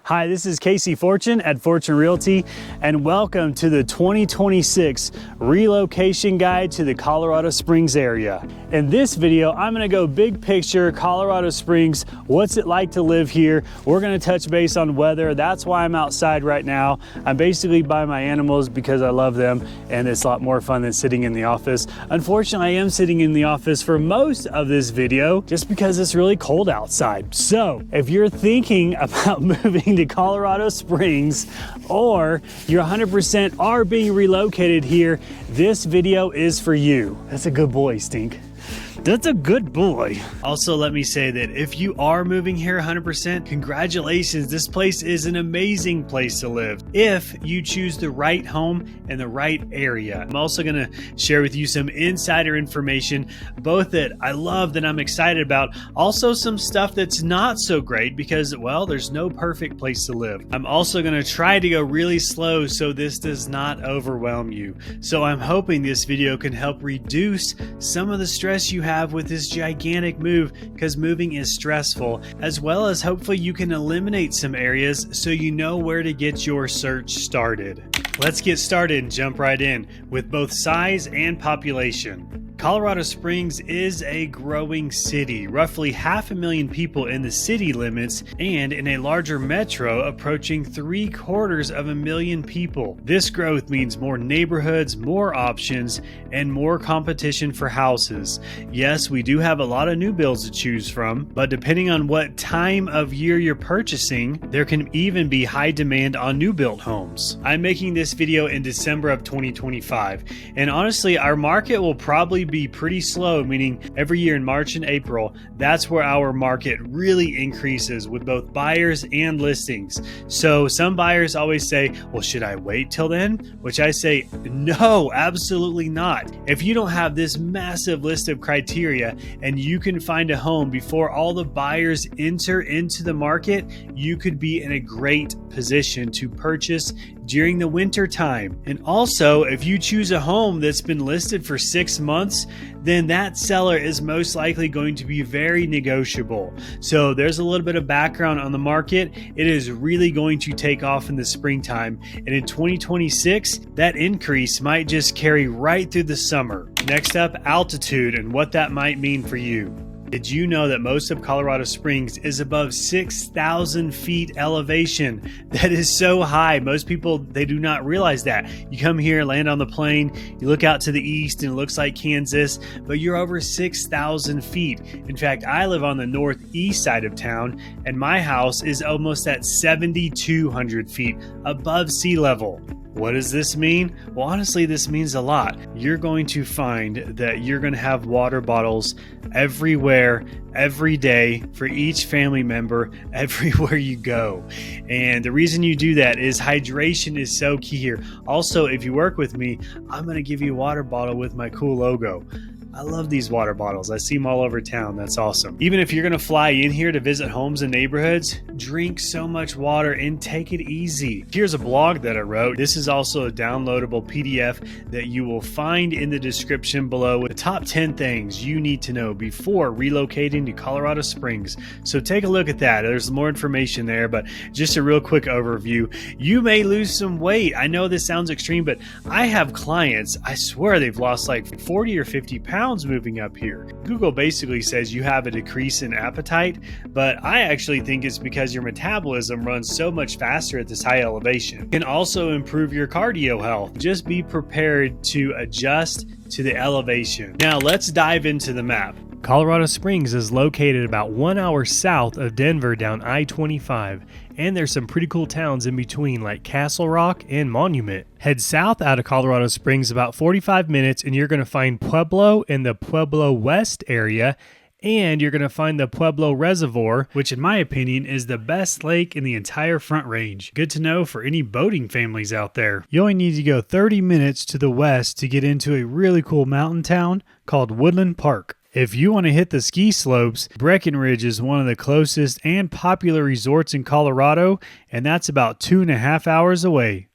Hi, this is Casey Fortune at Fortune Realty, and welcome to the 2026 relocation guide to the Colorado Springs area. In this video, I'm gonna go big picture, Colorado Springs, what's it like to live here? We're gonna touch base on weather. That's why I'm outside right now. I'm basically by my animals because I love them, and it's a lot more fun than sitting in the office. Unfortunately, I am sitting in the office for most of this video just because it's really cold outside. So if you're thinking about moving to Colorado Springs, or you're 100% are being relocated here, this video is for you. That's a good boy, Stink. That's a good boy. Also, let me say that if you are moving here 100%, congratulations. This place is an amazing place to live if you choose the right home and the right area. I'm also gonna share with you some insider information, both that I love, that I'm excited about, also some stuff that's not so great because, well, there's no perfect place to live. I'm also gonna try to go really slow so this does not overwhelm you. So I'm hoping this video can help reduce some of the stress you have with this gigantic move, because moving is stressful, as well as hopefully you can eliminate some areas so you know where to get your search started. Let's get started and jump right in with both size and population. Colorado Springs is a growing city, roughly 500,000 people in the city limits, and in a larger metro approaching 750,000 people. This growth means more neighborhoods, more options, and more competition for houses. Yes, we do have a lot of new builds to choose from, but depending on what time of year you're purchasing, there can even be high demand on new built homes. I'm making this video in December of 2025, and honestly, our market will probably be pretty slow, meaning every year in March and April, that's where our market really increases with both buyers and listings. So some buyers always say, well, should I wait till then? Which I say, no, absolutely not. If you don't have this massive list of criteria and you can find a home before all the buyers enter into the market, you could be in a great position to purchase during the winter time. And also, if you choose a home that's been listed for 6 months, then that seller is most likely going to be very negotiable. So there's a little bit of background on the market. It is really going to take off in the springtime. And in 2026, that increase might just carry right through the summer. Next up, altitude and what that might mean for you. Did you know that most of Colorado Springs is above 6,000 feet elevation? That is so high. Most people, they do not realize that. You come here, land on the plane, you look out to the east and it looks like Kansas, but you're over 6,000 feet. In fact, I live on the northeast side of town and my house is almost at 7,200 feet above sea level. What does this mean? Well, honestly, this means a lot. You're going to find that you're going to have water bottles everywhere, every day for each family member, everywhere you go. And the reason you do that is hydration is so key here. Also, if you work with me, I'm going to give you a water bottle with my cool logo. I love these water bottles. I see them all over town. That's awesome. Even if you're going to fly in here to visit homes and neighborhoods, drink so much water and take it easy. Here's a blog that I wrote. This is also a downloadable PDF that you will find in the description below with the top 10 things you need to know before relocating to Colorado Springs. So take a look at that. There's more information there, but just a real quick overview. You may lose some weight. I know this sounds extreme, but I have clients, I swear they've lost like 40 or 50 pounds moving up here. Google basically says you have a decrease in appetite, but I actually think it's because your metabolism runs so much faster at this high elevation. It can also improve your cardio health. Just be prepared to adjust to the elevation. Now let's dive into the map. Colorado Springs is located about 1 hour south of Denver down I-25, and there's some pretty cool towns in between like Castle Rock and Monument. Head south out of Colorado Springs about 45 minutes and you're going to find Pueblo in the Pueblo West area, and you're going to find the Pueblo Reservoir, which in my opinion is the best lake in the entire Front Range. Good to know for any boating families out there. You only need to go 30 minutes to the west to get into a really cool mountain town called Woodland Park. If you want to hit the ski slopes, Breckenridge is one of the closest and popular resorts in Colorado, and that's about 2.5 hours away.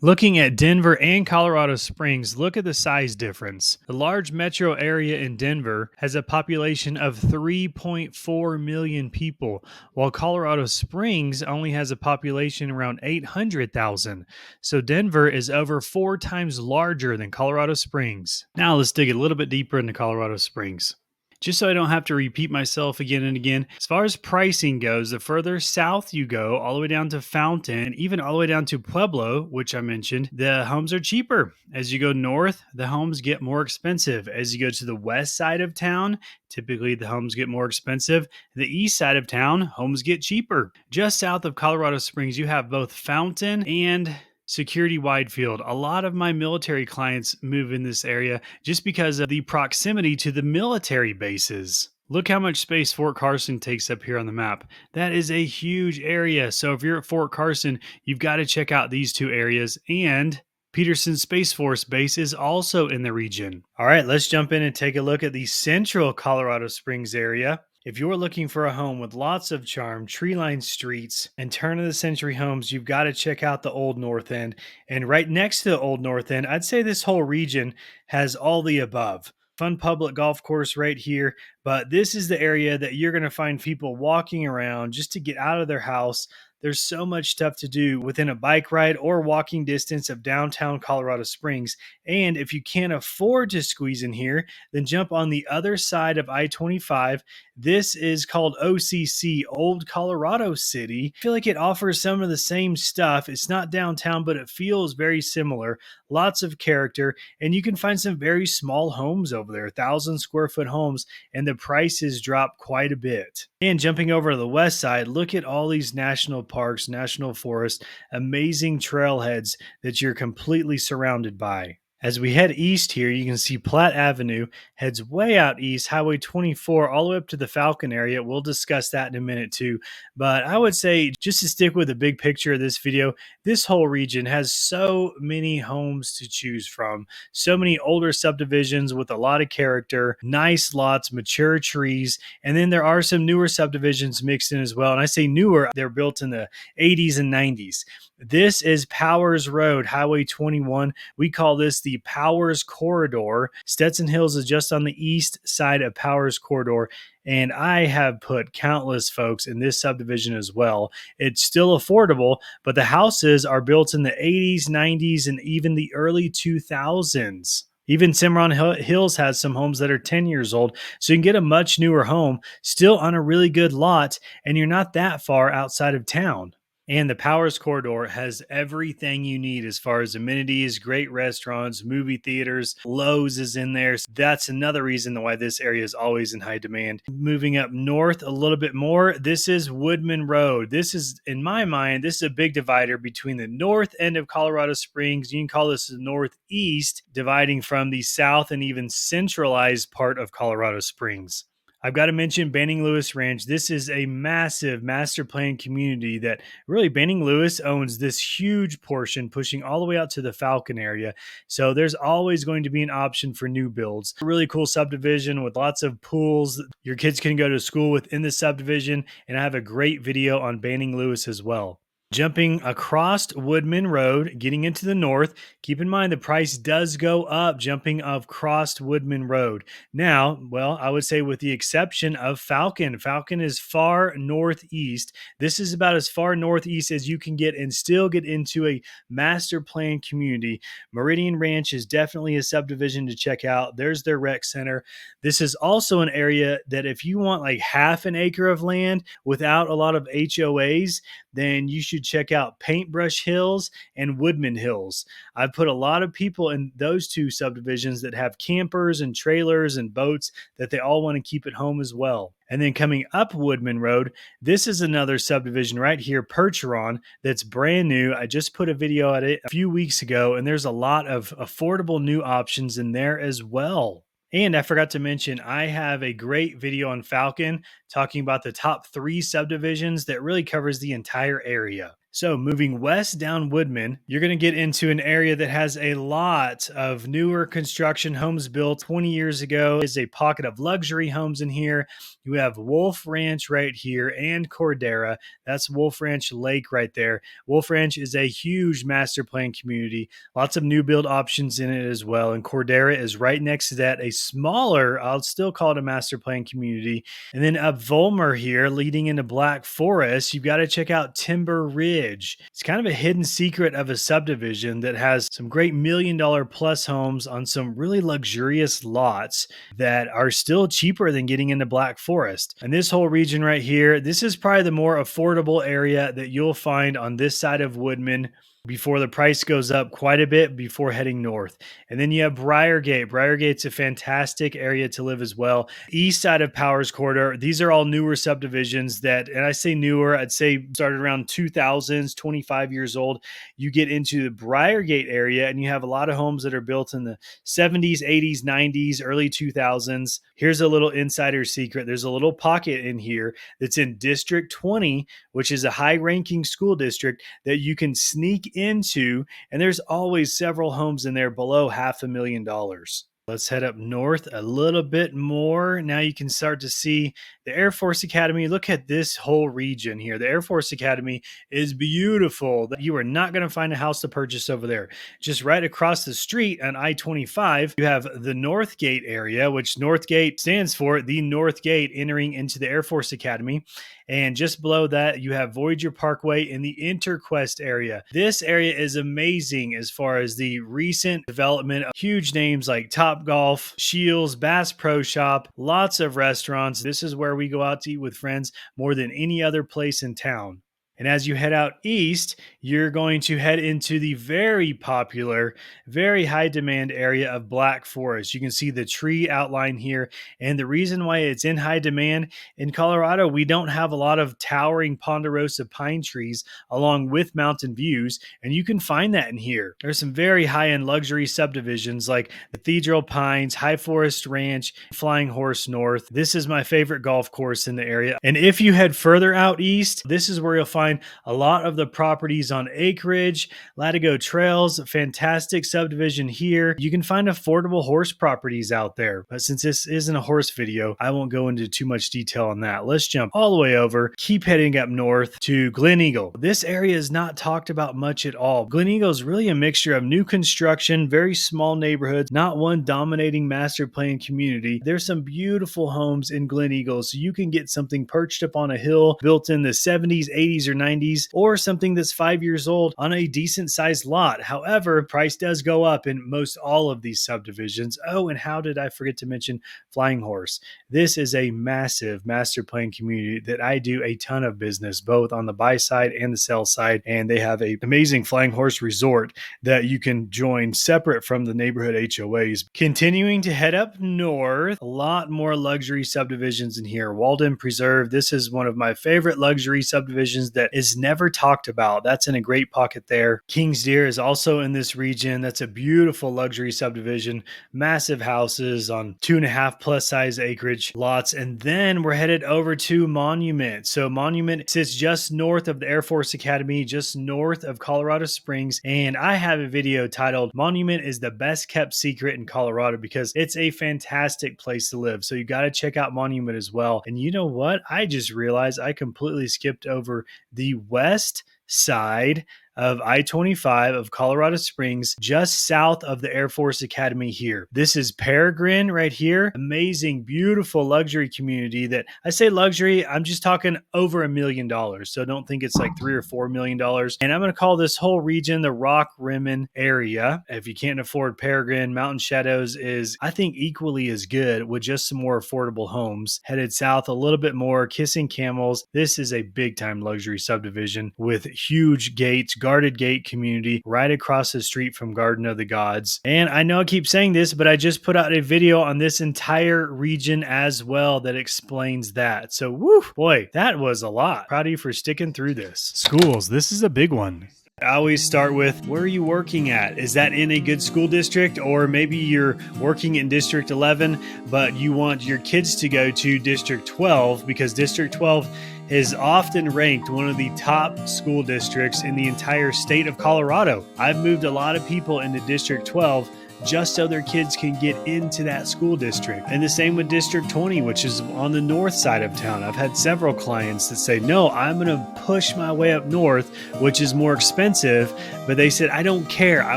Looking at Denver and Colorado Springs, look at the size difference. The large metro area in Denver has a population of 3.4 million people, while Colorado Springs only has a population around 800,000. So Denver is over 4 times larger than Colorado Springs. Now let's dig a little bit deeper into Colorado Springs. Just so I don't have to repeat myself again and again, as far as pricing goes, the further south you go, all the way down to Fountain, and even all the way down to Pueblo, which I mentioned, the homes are cheaper. As you go north, the homes get more expensive. As you go to the west side of town, typically the homes get more expensive. The east side of town, homes get cheaper. Just south of Colorado Springs, you have both Fountain and Security Widefield. A lot of my military clients move in this area just because of the proximity to the military bases. Look how much space Fort Carson takes up here on the map. That is a huge area. So if you're at Fort Carson, you've got to check out these two areas. And Peterson Space Force Base is also in the region. All right, let's jump in and take a look at the central Colorado Springs area. If you're looking for a home with lots of charm, tree-lined streets, and turn-of-the-century homes, you've got to check out the Old North End. And right next to the Old North End, I'd say this whole region has all the above. Fun public golf course right here, but this is the area that you're going to find people walking around just to get out of their house. There's so much stuff to do within a bike ride or walking distance of downtown Colorado Springs. And if you can't afford to squeeze in here, then jump on the other side of I-25. This is called OCC, Old Colorado City. I feel like it offers some of the same stuff. It's not downtown, but it feels very similar. Lots of character, and you can find some very small homes over there, 1,000-square-foot homes, and the prices drop quite a bit. And jumping over to the west side, look at all these national parks, national forests, amazing trailheads that you're completely surrounded by. As we head east here, you can see Platte Avenue heads way out east, Highway 24, all the way up to the Falcon area. We'll discuss that in a minute too. But I would say, just to stick with the big picture of this video, this whole region has so many homes to choose from. So many older subdivisions with a lot of character, nice lots, mature trees, and then there are some newer subdivisions mixed in as well. And I say newer, they're built in the 80s and 90s. This is Powers Road, Highway 21. We call this the Powers Corridor. Stetson Hills is just on the east side of Powers Corridor, and I have put countless folks in this subdivision as well. It's still affordable, but the houses are built in the 80s, 90s, and even the early 2000s. Even Cimarron Hills has some homes that are 10 years old, so you can get a much newer home, still on a really good lot, and you're not that far outside of town. And the Powers Corridor has everything you need as far as amenities, great restaurants, movie theaters. Lowe's is in there. So that's another reason why this area is always in high demand. Moving up north a little bit more, this is Woodman Road. This is, in my mind, this is a big divider between the north end of Colorado Springs. You can call this the northeast, dividing from the south and even centralized part of Colorado Springs. I've got to mention Banning Lewis Ranch. This is a massive master plan community that really Banning Lewis owns this huge portion pushing all the way out to the Falcon area. So there's always going to be an option for new builds. A really cool subdivision with lots of pools. Your kids can go to school within the subdivision, and I have a great video on Banning Lewis as well. Jumping across Woodman Road, getting into the north, keep in mind the price does go up jumping across Woodman Road. Now, well, I would say with the exception of Falcon. Falcon is far northeast. This is about as far northeast as you can get and still get into a master plan community. Meridian Ranch is definitely a subdivision to check out. There's their rec center. This is also an area that if you want like half an acre of land without a lot of HOAs, then you should check out Paintbrush Hills and Woodman Hills. I've put a lot of people in those two subdivisions that have campers and trailers and boats that they all want to keep at home as well. And then coming up Woodman Road, this is another subdivision right here, Percheron, that's brand new. I just put a video at it a few weeks ago, and there's a lot of affordable new options in there as well. And I forgot to mention, I have a great video on Falcon talking about the top 3 subdivisions that really covers the entire area. So moving west down Woodman, you're going to get into an area that has a lot of newer construction homes built 20 years ago. There's a pocket of luxury homes in here. You have Wolf Ranch right here and Cordera. That's Wolf Ranch Lake right there. Wolf Ranch is a huge master plan community. Lots of new build options in it as well. And Cordera is right next to that, a smaller, I'll still call it a master plan community. And then up Volmer here, leading into Black Forest, you've got to check out Timber Ridge. It's kind of a hidden secret of a subdivision that has some great $1 million plus homes on some really luxurious lots that are still cheaper than getting into Black Forest. And this whole region right here, this is probably the more affordable area that you'll find on this side of Woodman before the price goes up quite a bit before heading north. And then you have Briargate. Briargate's a fantastic area to live as well. East side of Powers Corridor, these are all newer subdivisions that, and I say newer, I'd say started around 2000s, 25 years old. You get into the Briargate area and you have a lot of homes that are built in the 70s, 80s, 90s, early 2000s. Here's a little insider secret. There's a little pocket in here that's in District 20, which is a high-ranking school district that you can sneak into, and there's always several homes in there below $500,000. Let's head up north a little bit more. Now you can start to see the Air Force Academy. Look at this whole region here. The Air Force Academy is beautiful. You are not going to find a house to purchase over there. Just right across the street on I-25, you have the Northgate area, which Northgate stands for the North Gate entering into the Air Force Academy. And just below that, you have Voyager Parkway in the Interquest area. This area is amazing as far as the recent development of huge names like Topgolf, Shields, Bass Pro Shop, lots of restaurants. This is where we go out to eat with friends more than any other place in town. And as you head out east, you're going to head into the very popular, very high demand area of Black Forest. You can see the tree outline here. And the reason why it's in high demand, in Colorado, we don't have a lot of towering ponderosa pine trees along with mountain views. And you can find that in here. There's some very high-end luxury subdivisions like Cathedral Pines, High Forest Ranch, Flying Horse North. This is my favorite golf course in the area. And if you head further out east, this is where you'll find a lot of the properties on acreage, Latigo Trails, fantastic subdivision here. You can find affordable horse properties out there. But since this isn't a horse video, I won't go into too much detail on that. Let's jump all the way over, keep heading up north to Glen Eagle. This area is not talked about much at all. Glen Eagle is really a mixture of new construction, very small neighborhoods, not one dominating master plan community. There's some beautiful homes in Glen Eagle, so you can get something perched up on a hill built in the 70s, 80s, or 90s, or something that's 5 years old on a decent sized lot. However, price does go up in most all of these subdivisions. Oh, and how did I forget to mention Flying Horse? This is a massive master plan community that I do a ton of business, both on the buy side and the sell side. And they have an amazing Flying Horse resort that you can join separate from the neighborhood HOAs. Continuing to head up north, a lot more luxury subdivisions in here. Walden Preserve. This is one of my favorite luxury subdivisions that is never talked about. That's in a great pocket there. Kings Deer is also in this region. That's a beautiful luxury subdivision, massive houses on 2.5+ size acreage lots. And then we're headed over to Monument. So Monument sits just north of the Air Force Academy, just north of Colorado Springs. And I have a video titled Monument is the best kept secret in Colorado because it's a fantastic place to live. So you got to check out Monument as well. And you know what? I just realized I completely skipped over the west side of I-25 of Colorado Springs, just south of the Air Force Academy here. This is Peregrine right here. Amazing, beautiful luxury community that I say luxury, I'm just talking over $1 million. So don't think it's like $3 or $4 million. And I'm going to call this whole region the Rock Rimmon area. If you can't afford Peregrine, Mountain Shadows is, I think, equally as good with just some more affordable homes. Headed south a little bit more, Kissing Camels. This is a big time luxury subdivision with huge gates, guarded gate community right across the street from Garden of the Gods. And I know I keep saying this, but I just put out a video on this entire region as well that explains that. So, woo, boy, that was a lot. Proud of you for sticking through this. Schools, this is a big one. I always start with, where are you working at? Is that in a good school district? Or maybe you're working in District 11, but you want your kids to go to District 12 because District 12 is often ranked one of the top school districts in the entire state of Colorado. I've moved a lot of people into District 12 just so their kids can get into that school district. And the same with District 20, which is on the north side of town. I've had several clients that say, no, I'm going to push my way up north, which is more expensive. But they said, I don't care. I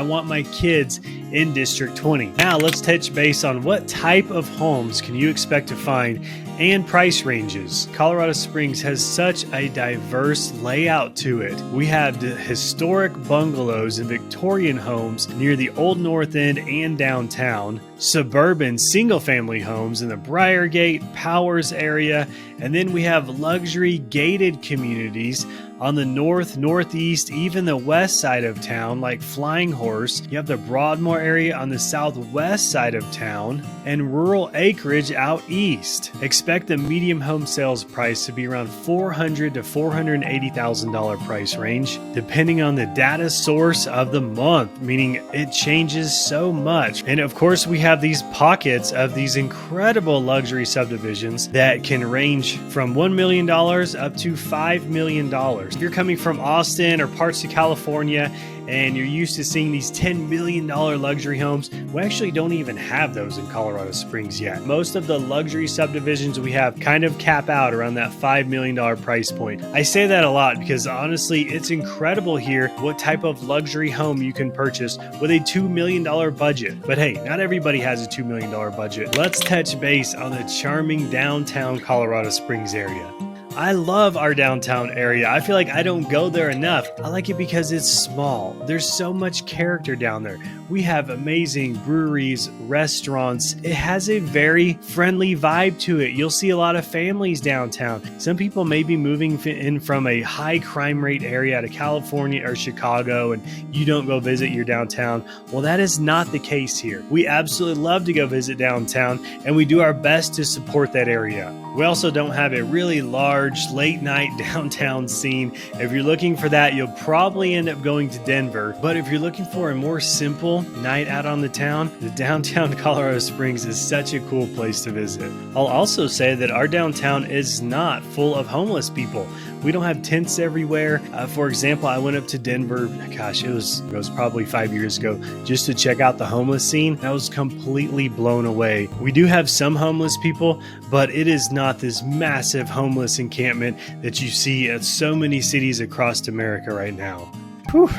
want my kids in District 20. Now let's touch base on what type of homes can you expect to find and price ranges. Colorado Springs has such a diverse layout to it. We have the historic bungalows and Victorian homes near the Old North End and downtown, suburban single-family homes in the Briargate, Powers area, and then we have luxury gated communities on the north, northeast, even the west side of town, like Flying Horse. You have the Broadmoor area on the southwest side of town, and rural acreage out east. Expect the medium home sales price to be around $400,000 to $480,000 price range, depending on the data source of the month, meaning it changes so much. And of course, we have these pockets of these incredible luxury subdivisions that can range from $1 million up to $5 million. If you're coming from Austin or parts of California and you're used to seeing these $10 million luxury homes, we actually don't even have those in Colorado Springs yet. Most of the luxury subdivisions we have kind of cap out around that $5 million price point. I say that a lot because honestly, it's incredible here what type of luxury home you can purchase with a $2 million budget. But hey, not everybody has a $2 million budget. Let's touch base on the charming downtown Colorado Springs area. I love our downtown area. I feel like I don't go there enough. I like it because it's small. There's so much character down there. We have amazing breweries, restaurants. It has a very friendly vibe to it. You'll see a lot of families downtown. Some people may be moving in from a high crime rate area out of California or Chicago, and you don't go visit your downtown. Well, that is not the case here. We absolutely love to go visit downtown, and we do our best to support that area. We also don't have a really large late night downtown scene. If you're looking for that, you'll probably end up going to Denver. But if you're looking for a more simple night out on the town, the downtown Colorado Springs is such a cool place to visit. I'll also say that our downtown is not full of homeless people. We don't have tents everywhere. For example, I went up to Denver, gosh, it was probably 5 years ago, just to check out the homeless scene. I was completely blown away. We do have some homeless people, but it is not this massive homeless encampment that you see at so many cities across America right now. Whew.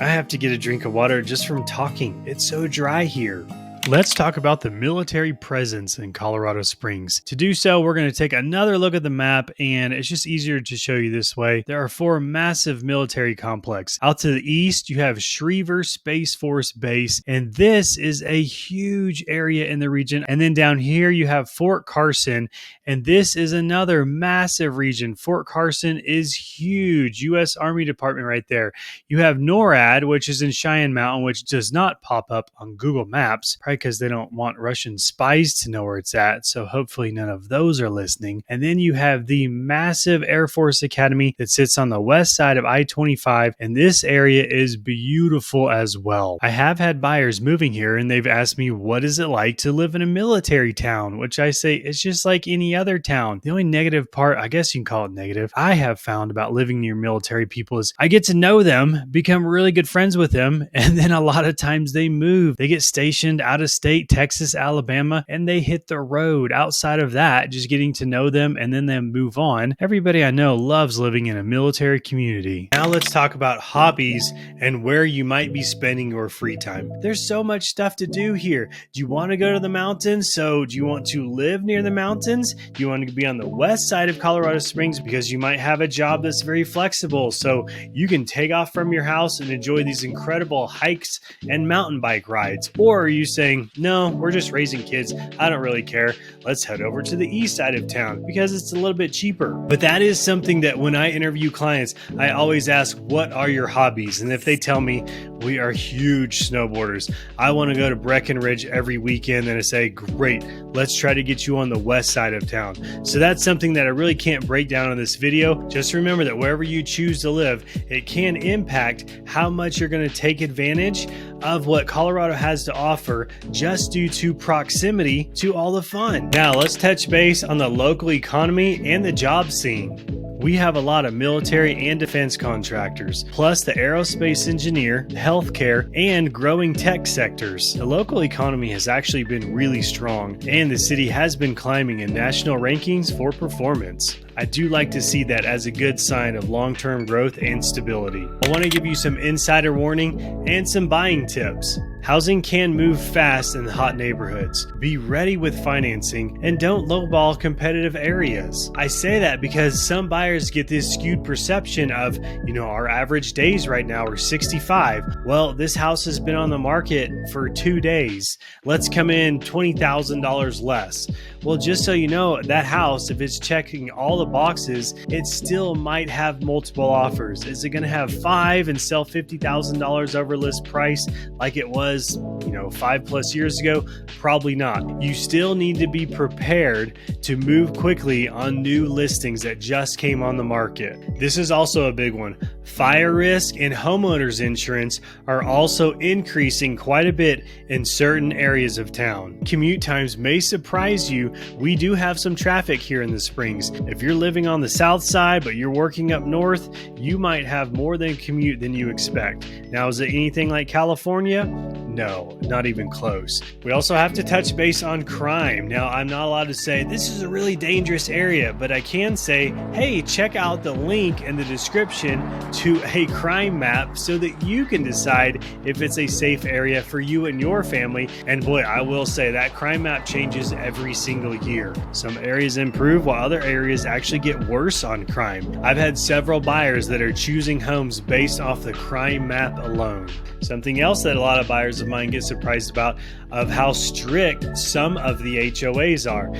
I have to get a drink of water just from talking. It's so dry here. Let's talk about the military presence in Colorado Springs. To do so, we're going to take another look at the map, and it's just easier to show you this way. There are 4 massive military complexes. Out to the east, you have Schriever Space Force Base, and this is a huge area in the region. And then down here, you have Fort Carson, and this is another massive region. Fort Carson is huge. U.S. Army Department right there. You have NORAD, which is in Cheyenne Mountain, which does not pop up on Google Maps, because they don't want Russian spies to know where it's at. So hopefully none of those are listening. And then you have the massive Air Force Academy that sits on the west side of I-25. And this area is beautiful as well. I have had buyers moving here and they've asked me, what is it like to live in a military town? Which I say, it's just like any other town. The only negative part, I guess you can call it negative, I have found about living near military people is I get to know them, become really good friends with them. And then a lot of times they move. They get stationed out of state, Texas, Alabama, and they hit the road. Outside of that, just getting to know them and then they move on. Everybody I know loves living in a military community. Now let's talk about hobbies and where you might be spending your free time. There's so much stuff to do here. Do you want to go to the mountains? So do you want to live near the mountains? Do you want to be on the west side of Colorado Springs because you might have a job that's very flexible so you can take off from your house and enjoy these incredible hikes and mountain bike rides? Or are you saying, no, we're just raising kids, I don't really care, let's head over to the east side of town because it's a little bit cheaper? But that is something that when I interview clients, I always ask, what are your hobbies? And if they tell me, we are huge snowboarders, I want to go to Breckenridge every weekend, and I say, great, let's try to get you on the west side of town. So that's something that I really can't break down on this video. Just remember that wherever you choose to live, it can impact how much you're going to take advantage of what Colorado has to offer just due to proximity to all the fun. Now let's touch base on the local economy and the job scene. We have a lot of military and defense contractors, plus the aerospace engineer, healthcare, and growing tech sectors. The local economy has actually been really strong, and the city has been climbing in national rankings for performance. I do like to see that as a good sign of long-term growth and stability. I want to give you some insider warning and some buying tips. Housing can move fast in hot neighborhoods. Be ready with financing and don't lowball competitive areas. I say that because some buyers get this skewed perception of, our average days right now are 65. Well, this house has been on the market for 2 days. Let's come in $20,000 less. Well, just so you know, that house, if it's checking all the boxes, it still might have multiple offers. Is it going to have 5 and sell $50,000 over list price like it was 5+ years ago? Probably not. You still need to be prepared to move quickly on new listings that just came on the market. This is also a big one. Fire risk and homeowners insurance are also increasing quite a bit in certain areas of town. Commute times may surprise you. We do have some traffic here in the Springs. If you're living on the south side but you're working up north, you might have more than commute than you expect. Now, is it anything like California? No, not even close. We also have to touch base on crime. Now, I'm not allowed to say this is a really dangerous area, but I can say, hey, check out the link in the description to a crime map so that you can decide if it's a safe area for you and your family. And boy, I will say that crime map changes every single year. Some areas improve while other areas actually get worse on crime. I've had several buyers that are choosing homes based off the crime map alone. Something else that a lot of buyers of mine get surprised about of how strict some of the HOAs are.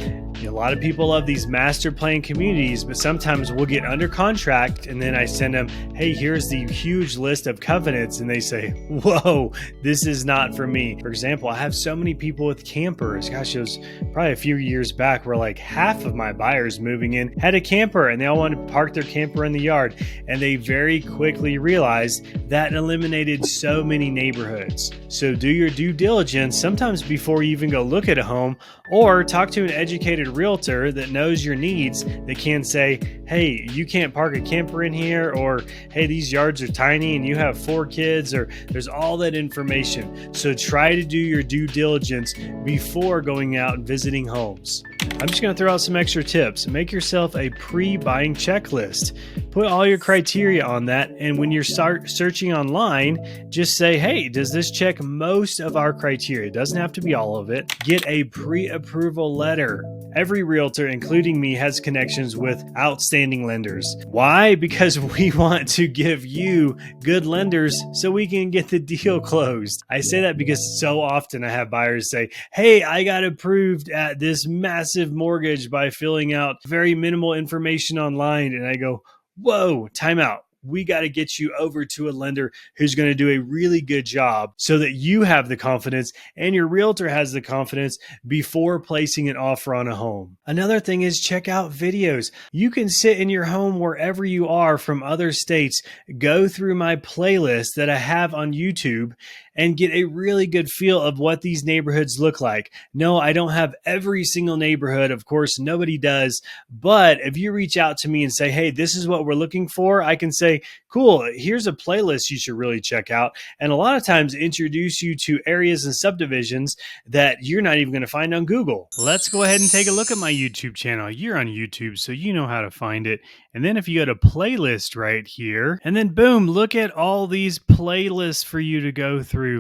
A lot of people love these master plan communities, but sometimes we'll get under contract and then I send them, hey, here's the huge list of covenants, and they say, whoa, this is not for me. For example, I have so many people with campers. Gosh, it was probably a few years back where like half of my buyers moving in had a camper and they all wanted to park their camper in the yard, and they very quickly realized that eliminated so many neighborhoods. So do your due diligence sometimes before you even go look at a home, or talk to an educated realtor that knows your needs, that can say, hey, you can't park a camper in here, or hey, these yards are tiny and you have 4 kids, or there's all that information. So try to do your due diligence before going out and visiting homes. I'm just going to throw out some extra tips. Make yourself a pre-buying checklist. Put all your criteria on that, and when you start searching online, just say, hey, does this check most of our criteria? It doesn't have to be all of it. Get a pre-approval letter. Every realtor, including me, has connections with outstanding lenders. Why? Because we want to give you good lenders so we can get the deal closed. I say that because so often I have buyers say, hey, I got approved at this massive mortgage by filling out very minimal information online. And I go, whoa, time out. We got to get you over to a lender who's going to do a really good job so that you have the confidence and your realtor has the confidence before placing an offer on a home. Another thing is check out videos. You can sit in your home wherever you are from other states, go through my playlist that I have on YouTube and get a really good feel of what these neighborhoods look like. No, I don't have every single neighborhood. Of course, nobody does. But if you reach out to me and say, hey, this is what we're looking for, I can say, cool, here's a playlist you should really check out. And a lot of times introduce you to areas and subdivisions that you're not even going to find on Google. Let's go ahead and take a look at my YouTube channel. You're on YouTube, so you know how to find it. And then if you go to playlist right here, and then boom, look at all these playlists for you to go through.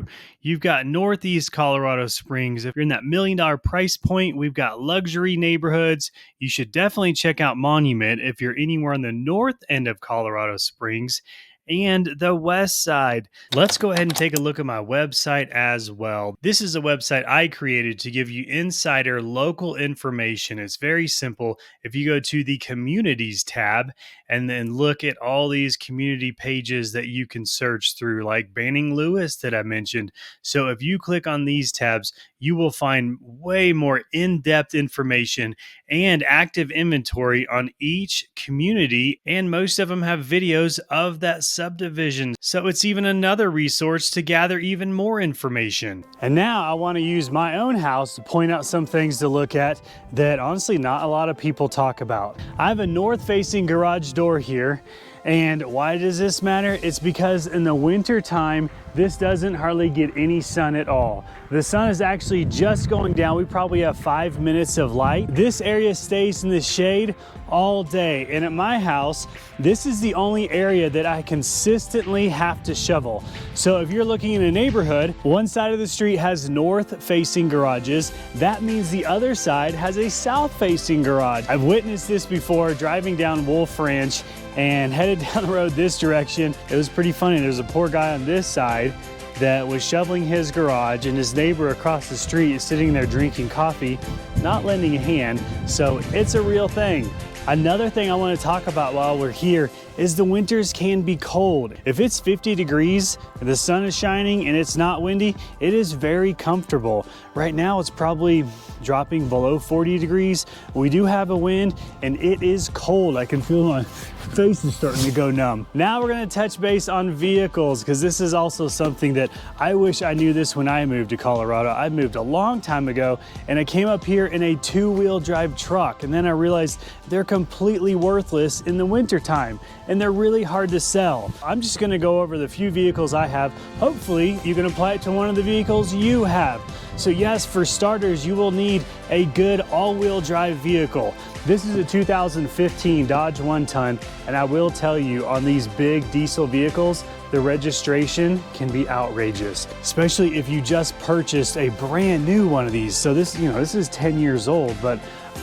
You've got Northeast Colorado Springs. If you're in that $1 million price point, we've got luxury neighborhoods. You should definitely check out Monument if you're anywhere on the north end of Colorado Springs and the west side. Let's go ahead and take a look at my website as well. This is a website I created to give you insider local information. It's very simple. If you go to the communities tab and then look at all these community pages that you can search through, like Banning Lewis that I mentioned. So if you click on these tabs, you will find way more in-depth information and active inventory on each community, and most of them have videos of that subdivision. So it's even another resource to gather even more information. And now I want to use my own house to point out some things to look at that honestly not a lot of people talk about. I have a north-facing garage door door here. And why does this matter? It's because in the winter time, this doesn't hardly get any sun at all. The sun is actually just going down. We probably have 5 minutes of light. This area stays in the shade all day. And at my house, this is the only area that I consistently have to shovel. So if you're looking in a neighborhood, one side of the street has north-facing garages. That means the other side has a south-facing garage. I've witnessed this before driving down Wolf Ranch and headed down the road this direction. It was pretty funny. There's a poor guy on this side that was shoveling his garage, and his neighbor across the street is sitting there drinking coffee, not lending a hand. So it's a real thing. Another thing I want to talk about while we're here is the winters can be cold. If it's 50 degrees, the sun is shining and it's not windy, it is very comfortable. Right now it's probably dropping below 40 degrees. We do have a wind and it is cold. I can feel my face is starting to go numb. Now we're going to touch base on vehicles, because this is also something that I wish I knew this when I moved to Colorado. I moved a long time ago and I came up here in a 2-wheel drive truck, and then I realized they're completely worthless in the winter time and they're really hard to sell. I'm just going to go over the few vehicles I have. Hopefully you can apply it to one of the vehicles you have. So yes, for starters, you will need a good all-wheel drive vehicle. This is a 2015 Dodge 1-ton, and I will tell you, on these big diesel vehicles, the registration can be outrageous, especially if you just purchased a brand new one of these. So this, this is 10 years old, but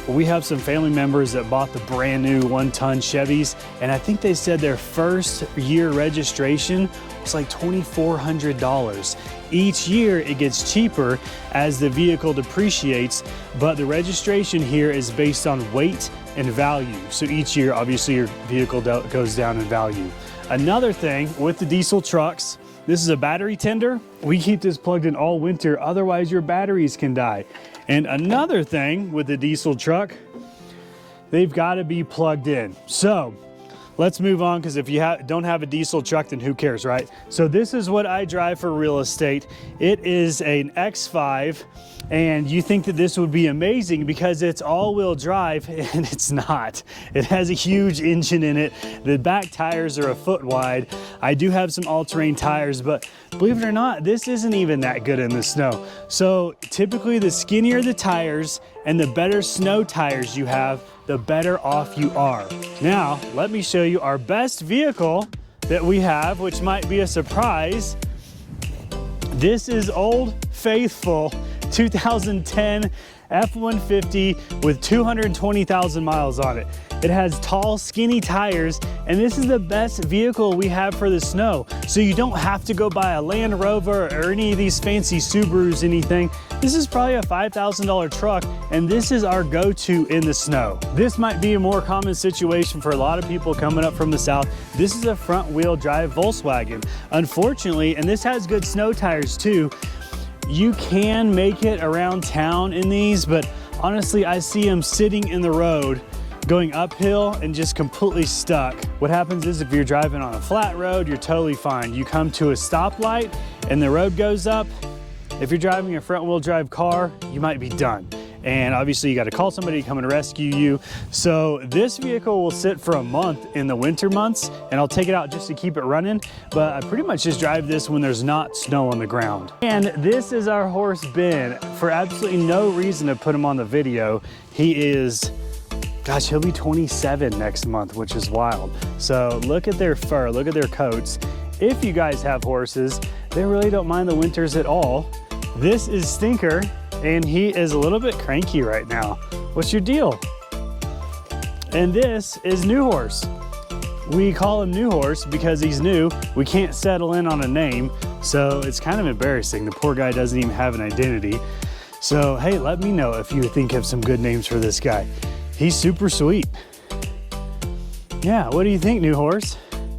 we have some family members that bought the brand new 1-ton Chevys, and I think they said their first year registration was like $2,400. Each year it gets cheaper as the vehicle depreciates, but the registration here is based on weight and value. So each year, obviously, your vehicle goes down in value. Another thing with the diesel trucks, this is a battery tender. We keep this plugged in all winter, otherwise your batteries can die. And another thing with the diesel truck, they've got to be plugged in. So let's move on, because if you don't have a diesel truck, then who cares, right? So this is what I drive for real estate. It is an X5, and you think that this would be amazing because it's all-wheel drive, and it's not. It has a huge engine in it. The back tires are a foot wide. I do have some all-terrain tires, but believe it or not, this isn't even that good in the snow. So typically the skinnier the tires and the better snow tires you have, the better off you are. Now, let me show you our best vehicle that we have, which might be a surprise. This is Old Faithful 2010 F-150 with 220,000 miles on it. It has tall, skinny tires, and this is the best vehicle we have for the snow. So you don't have to go buy a Land Rover or any of these fancy Subarus, anything. This is probably a $5,000 truck, and this is our go-to in the snow. This might be a more common situation for a lot of people coming up from the south. This is a front-wheel drive Volkswagen. Unfortunately, and this has good snow tires too, you can make it around town in these, but honestly, I see them sitting in the road going uphill and just completely stuck. What happens is if you're driving on a flat road, you're totally fine. You come to a stoplight and the road goes up. If you're driving a front-wheel drive car, you might be done. And obviously you got to call somebody to come and rescue you. So this vehicle will sit for a month in the winter months, and I'll take it out just to keep it running. But I pretty much just drive this when there's not snow on the ground. And this is our horse Ben. For absolutely no reason to put him on the video, he is, gosh, he'll be 27 next month, which is wild. So look at their fur, look at their coats. If you guys have horses, they really don't mind the winters at all. This is Stinker, and he is a little bit cranky right now. What's your deal? And this is New Horse. We call him New Horse because he's new. We can't settle in on a name, so it's kind of embarrassing. The poor guy doesn't even have an identity. So hey, let me know if you think of some good names for this guy. He's super sweet. Yeah, what do you think, New Horse?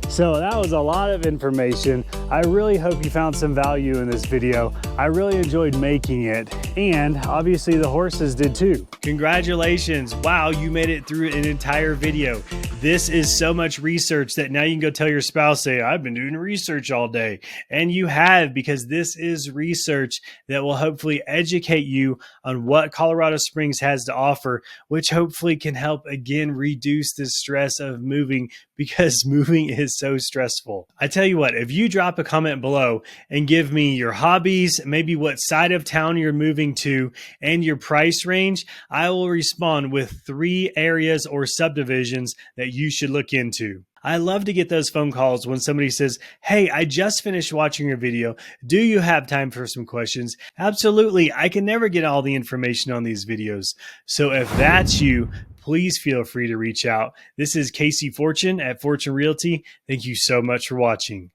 So that was a lot of information. I really hope you found some value in this video. I really enjoyed making it, and obviously the horses did too. Congratulations, wow, you made it through an entire video. This is so much research that now you can go tell your spouse, say, I've been doing research all day. And you have, because this is research that will hopefully educate you on what Colorado Springs has to offer, which hopefully can help again reduce the stress of moving, because moving is so stressful. I tell you what, if you drop a comment below and give me your hobbies, maybe what side of town you're moving to, and your price range, I will respond with 3 areas or subdivisions that you should look into. I love to get those phone calls when somebody says, hey, I just finished watching your video. Do you have time for some questions? Absolutely. I can never get all the information on these videos. So if that's you, please feel free to reach out. This is Casey Fortune at Fortune Realty. Thank you so much for watching.